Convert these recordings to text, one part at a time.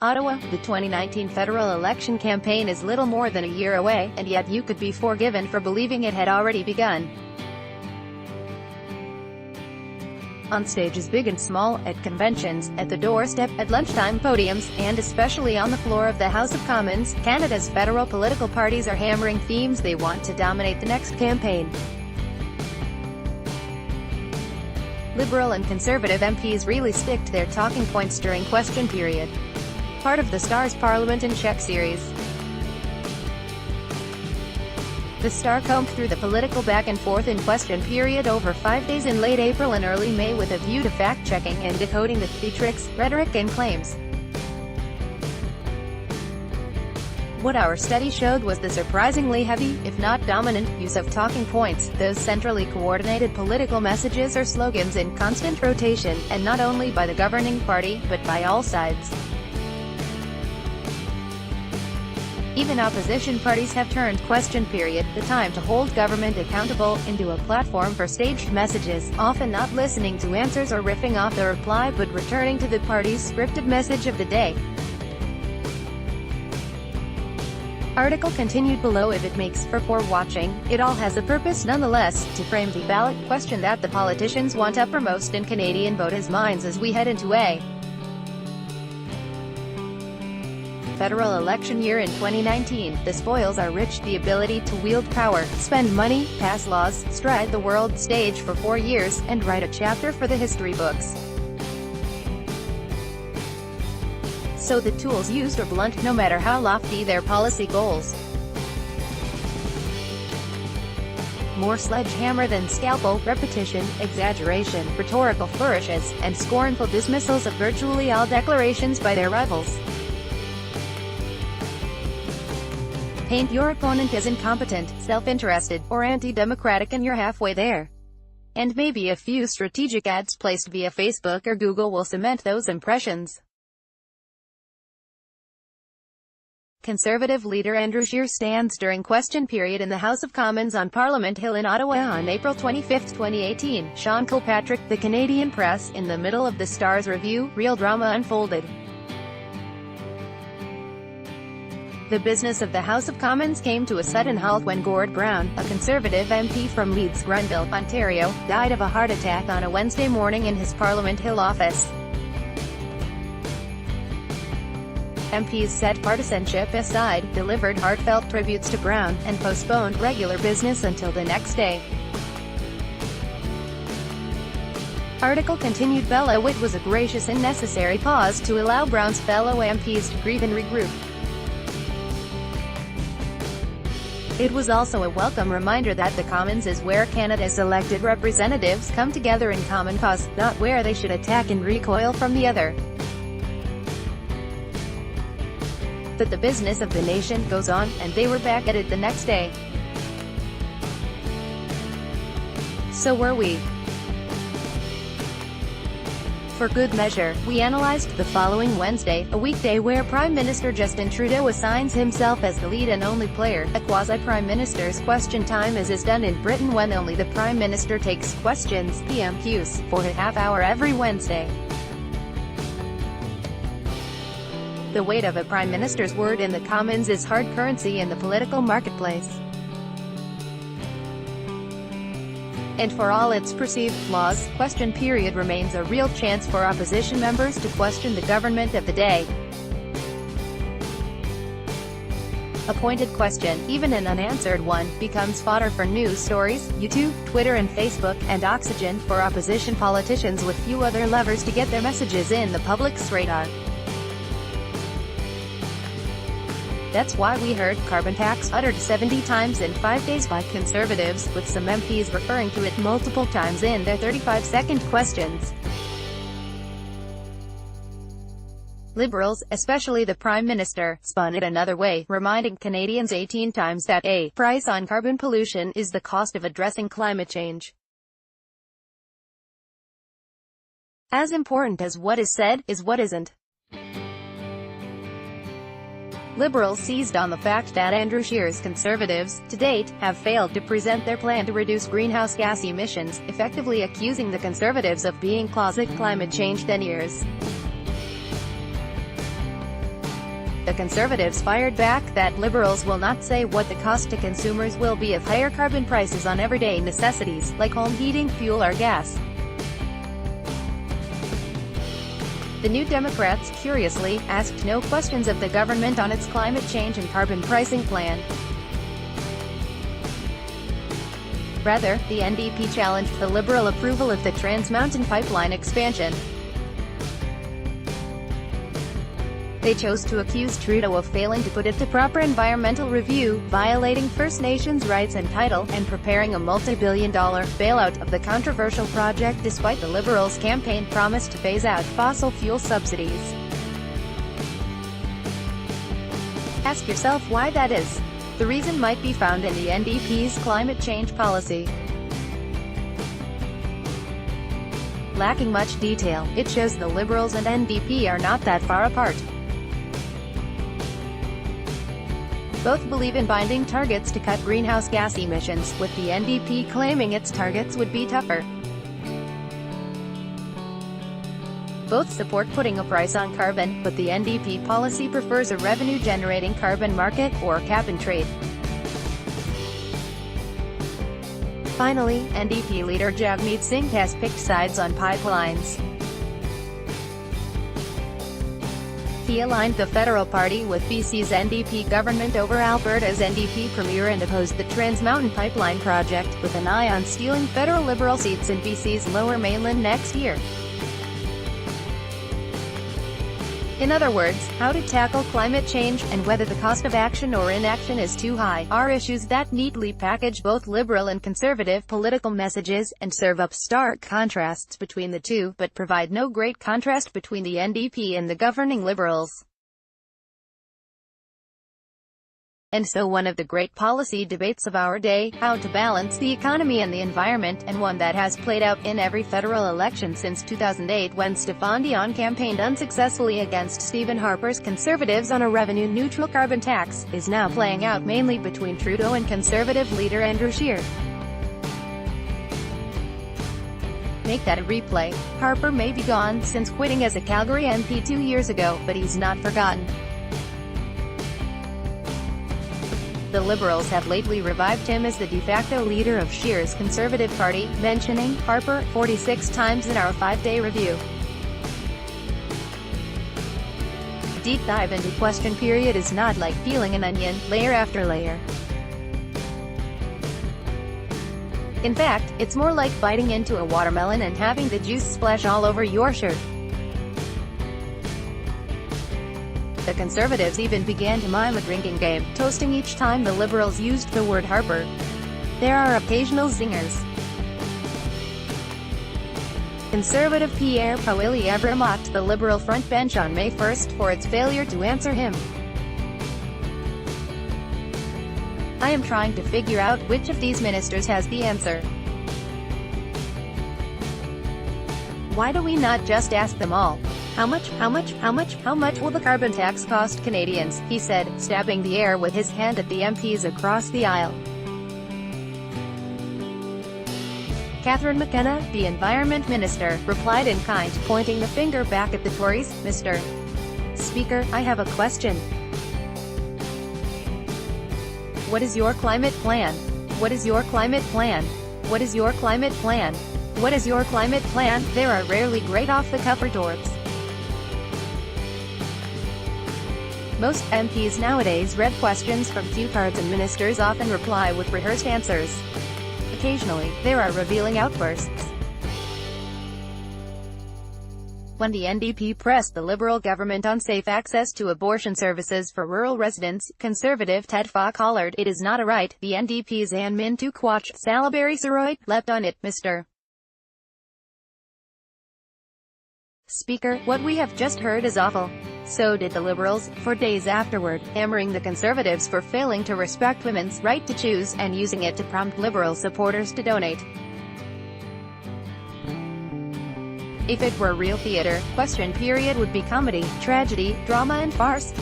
Ottawa, the 2019 federal election campaign is little more than a year away, and yet you could be forgiven for believing it had already begun. On stages big and small, at conventions, at the doorstep, at lunchtime podiums, and especially on the floor of the House of Commons, Canada's federal political parties are hammering themes they want to dominate the next campaign. Liberal and Conservative MPs really stick to their talking points during question period. Part of the Star's Parliament in Check series. The Star combed through the political back and forth in question period over 5 days in late April and early May with a view to fact-checking and decoding the theatrics, rhetoric and claims. What our study showed was the surprisingly heavy, if not dominant, use of talking points, those centrally coordinated political messages or slogans in constant rotation, and not only by the governing party, but by all sides. Even opposition parties have turned question period, the time to hold government accountable, into a platform for staged messages, often not listening to answers or riffing off the reply but returning to the party's scripted message of the day. Article continued below. If it makes for poor watching, it all has a purpose nonetheless, to frame the ballot question that the politicians want uppermost in Canadian voters' minds as we head into a federal election year in 2019. The spoils are rich: the ability to wield power, spend money, pass laws, stride the world stage for 4 years, and write a chapter for the history books. So the tools used are blunt, no matter how lofty their policy goals. More sledgehammer than scalpel, repetition, exaggeration, rhetorical flourishes, and scornful dismissals of virtually all declarations by their rivals. Paint your opponent as incompetent, self-interested, or anti-democratic, and you're halfway there. And maybe a few strategic ads placed via Facebook or Google will cement those impressions. Conservative leader Andrew Scheer stands during question period in the House of Commons on Parliament Hill in Ottawa on April 25, 2018. Sean Kilpatrick, The Canadian Press. In the middle of the Star's review, real drama unfolded. The business of the House of Commons came to a sudden halt when Gord Brown, a Conservative MP from Leeds, Grenville, Ontario, died of a heart attack on a Wednesday morning in his Parliament Hill office. MPs set partisanship aside, delivered heartfelt tributes to Brown, and postponed regular business until the next day. Article continued. Bella Witt was a gracious and necessary pause to allow Brown's fellow MPs to grieve and regroup. It was also a welcome reminder that the Commons is where Canada's elected representatives come together in common cause, not where they should attack and recoil from the other. But the business of the nation goes on, and they were back at it the next day. So were we. For good measure, we analyzed the following Wednesday, a weekday where Prime Minister Justin Trudeau assigns himself as the lead and only player, a quasi-Prime Minister's question time as is done in Britain when only the Prime Minister takes questions, PMQs, for a half-hour every Wednesday. The weight of a Prime Minister's word in the Commons is hard currency in the political marketplace. And for all its perceived flaws, question period remains a real chance for opposition members to question the government of the day. A pointed question, even an unanswered one, becomes fodder for news stories, YouTube, Twitter and Facebook, and oxygen for opposition politicians with few other levers to get their messages in the public's radar. That's why we heard carbon tax uttered 70 times in 5 days by Conservatives, with some MPs referring to it multiple times in their 35-second questions. Liberals, especially the Prime Minister, spun it another way, reminding Canadians 18 times that a price on carbon pollution is the cost of addressing climate change. As important as what is said, is what isn't. Liberals seized on the fact that Andrew Scheer's Conservatives, to date, have failed to present their plan to reduce greenhouse gas emissions, effectively accusing the Conservatives of being closet climate change deniers. The Conservatives fired back that Liberals will not say what the cost to consumers will be of higher carbon prices on everyday necessities, like home heating, fuel or gas. The New Democrats, curiously, asked no questions of the government on its climate change and carbon pricing plan. Rather, the NDP challenged the Liberal approval of the Trans Mountain Pipeline expansion. They chose to accuse Trudeau of failing to put it to proper environmental review, violating First Nations rights and title, and preparing a multi-billion-dollar bailout of the controversial project despite the Liberals' campaign promise to phase out fossil fuel subsidies. Ask yourself why that is. The reason might be found in the NDP's climate change policy. Lacking much detail, it shows the Liberals and NDP are not that far apart. Both believe in binding targets to cut greenhouse gas emissions, with the NDP claiming its targets would be tougher. Both support putting a price on carbon, but the NDP policy prefers a revenue-generating carbon market, or cap-and-trade. Finally, NDP leader Jagmeet Singh has picked sides on pipelines. He aligned the Federal Party with BC's NDP government over Alberta's NDP premier and opposed the Trans Mountain Pipeline project, with an eye on stealing federal Liberal seats in BC's Lower Mainland next year. In other words, how to tackle climate change, and whether the cost of action or inaction is too high, are issues that neatly package both Liberal and Conservative political messages, and serve up stark contrasts between the two, but provide no great contrast between the NDP and the governing Liberals. And so one of the great policy debates of our day, how to balance the economy and the environment, and one that has played out in every federal election since 2008 when Stéphane Dion campaigned unsuccessfully against Stephen Harper's Conservatives on a revenue-neutral carbon tax, is now playing out mainly between Trudeau and Conservative leader Andrew Scheer. Make that a replay. Harper may be gone since quitting as a Calgary MP 2 years ago, but he's not forgotten. The Liberals have lately revived him as the de facto leader of Scheer's Conservative Party, mentioning Harper 46 times in our 5-day review. Deep dive into question period is not like peeling an onion, layer after layer. In fact, it's more like biting into a watermelon and having the juice splash all over your shirt. The Conservatives even began to mime a drinking game, toasting each time the Liberals used the word Harper. There are occasional zingers. Conservative Pierre Poilievre mocked the Liberal front bench on May 1 for its failure to answer him. I am trying to figure out which of these ministers has the answer. Why do we not just ask them all? How much will the carbon tax cost Canadians? He said, stabbing the air with his hand at the MPs across the aisle. Catherine McKenna, the Environment Minister, replied in kind, pointing the finger back at the Tories. Mr. Speaker, I have a question. What is your climate plan? What is your climate plan? What is your climate plan? What is your climate plan? There are rarely great off-the-cuff retorts. Most MPs nowadays read questions from cue cards and ministers often reply with rehearsed answers. Occasionally, there are revealing outbursts. When the NDP pressed the Liberal government on safe access to abortion services for rural residents, Conservative Ted Fa collared, "It is not a right." The NDP's Anne Mintu Quach Salaberry Saroy leapt on it. Mr. Speaker, what we have just heard is awful. So did the Liberals, for days afterward, hammering the Conservatives for failing to respect women's right to choose, and using it to prompt Liberal supporters to donate. If it were real theater, question period would be comedy, tragedy, drama and farce.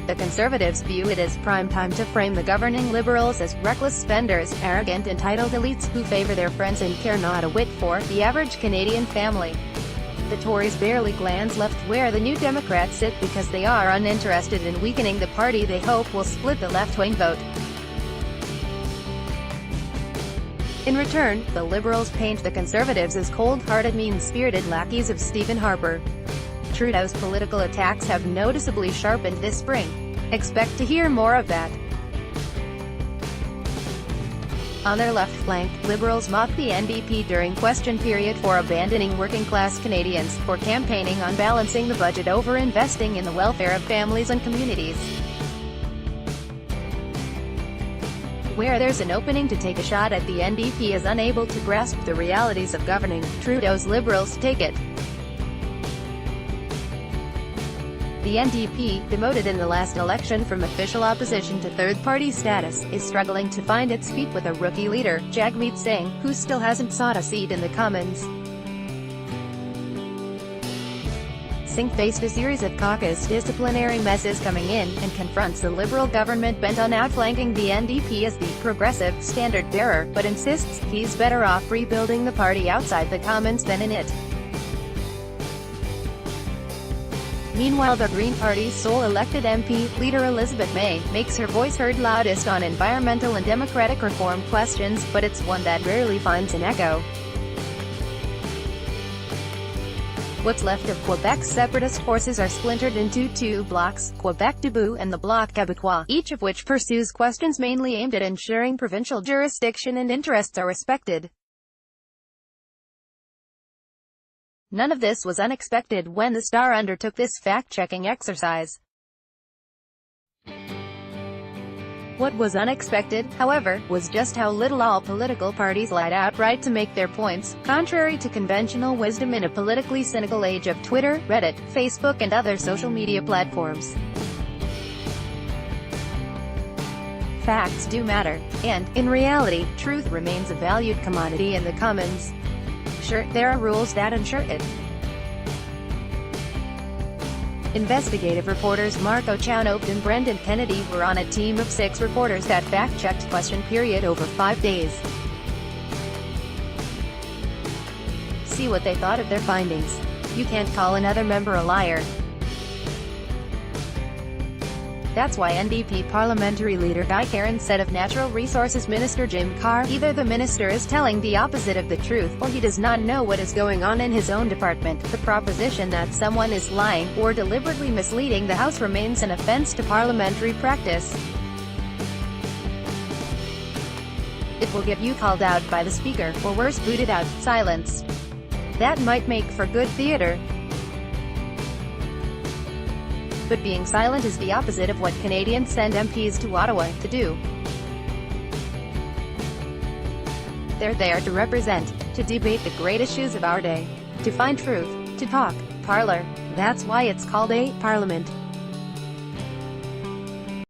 The Conservatives view it as prime time to frame the governing Liberals as reckless spenders, arrogant entitled elites, who favor their friends and care not a whit for the average Canadian family. the Tories barely glance left where the New Democrats sit because they are uninterested in weakening the party they hope will split the left-wing vote. In return, the Liberals paint the Conservatives as cold-hearted, mean-spirited lackeys of Stephen Harper. Trudeau's political attacks have noticeably sharpened this spring. Expect to hear more of that. On their left flank, Liberals mocked the NDP during question period for abandoning working-class Canadians, for campaigning on balancing the budget over investing in the welfare of families and communities. Where there's an opening to take a shot at the NDP is unable to grasp the realities of governing, Trudeau's Liberals take it. The NDP, demoted in the last election from official opposition to third-party status, is struggling to find its feet with a rookie leader, Jagmeet Singh, who still hasn't sought a seat in the Commons. Singh faced a series of caucus disciplinary messes coming in, and confronts the Liberal government bent on outflanking the NDP as the progressive standard-bearer, but insists he's better off rebuilding the party outside the Commons than in it. Meanwhile, the Green Party's sole elected MP, leader Elizabeth May, makes her voice heard loudest on environmental and democratic reform questions, but it's one that rarely finds an echo. What's left of Quebec's separatist forces are splintered into two blocs, Quebec Debout and the Bloc Québécois, each of which pursues questions mainly aimed at ensuring provincial jurisdiction and interests are respected. None of this was unexpected when the Star undertook this fact-checking exercise. What was unexpected, however, was just how little all political parties lied outright to make their points, contrary to conventional wisdom in a politically cynical age of Twitter, Reddit, Facebook and other social media platforms. Facts do matter, and, in reality, truth remains a valued commodity in the Commons. Sure, there are rules that ensure it. Investigative reporters Mark O'Chownoped and Brendan Kennedy were on a team of 6 reporters that fact-checked question period over 5 days. See what they thought of their findings. You can't call another member a liar. That's why NDP parliamentary leader Guy Caron said of Natural Resources Minister Jim Carr, either the minister is telling the opposite of the truth, or he does not know what is going on in his own department. The proposition that someone is lying, or deliberately misleading the House remains an offence to parliamentary practice. It will get you called out by the Speaker, or worse, booted out, silenced. That might make for good theatre. But being silent is the opposite of what Canadians send MPs to Ottawa to do. They're there to represent, to debate the great issues of our day, to find truth, to talk, parlor. That's why it's called a parliament.